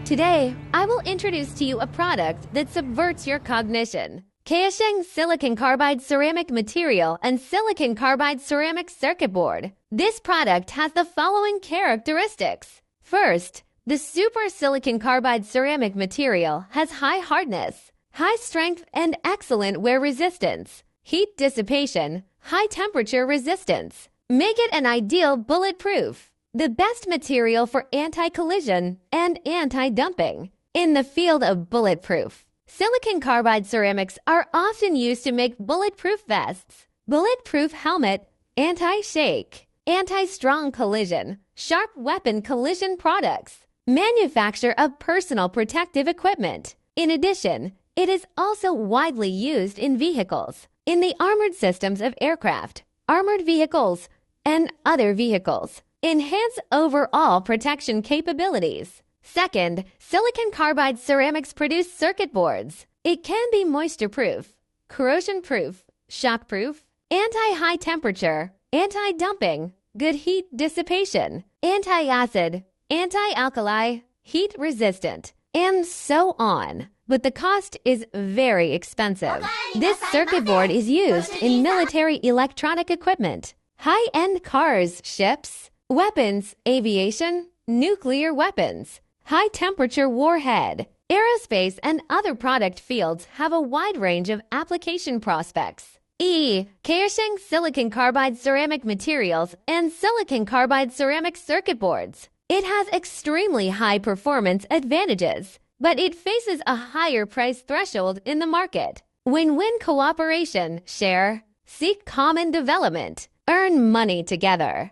Today, I will introduce to you a product that subverts your cognition. Chaosheng silicon carbide ceramic material and silicon carbide ceramic circuit board. This product has the following characteristics. First, the super silicon carbide ceramic material has high hardness, high strength, and excellent wear resistance, heat dissipation, high temperature resistance. Make it an ideal bulletproof. The best material for anti-collision and anti-dumping. In the field of bulletproof, silicon carbide ceramics are often used to make bulletproof vests, bulletproof helmet, anti-shake, anti-strong collision, sharp weapon collision products, manufacture of personal protective equipment. In addition, it is also widely used in vehicles, in the armored systems of aircraft, armored vehicles, and other vehicles. Enhance overall protection capabilities. Second, silicon carbide ceramics produce circuit boards. It can be moisture-proof, corrosion-proof, shock-proof, anti-high temperature, anti-dumping, good heat dissipation, anti-acid, anti-alkali, heat-resistant, and so on. But the cost is very expensive. This circuit board is used in military electronic equipment, high-end cars, ships, weapons, aviation, nuclear weapons, high-temperature warhead, aerospace, and other product fields have a wide range of application prospects. Chaosheng silicon carbide ceramic materials and silicon carbide ceramic circuit boards. It has extremely high performance advantages, but it faces a higher price threshold in the market. Win-win cooperation, share, seek common development, earn money together.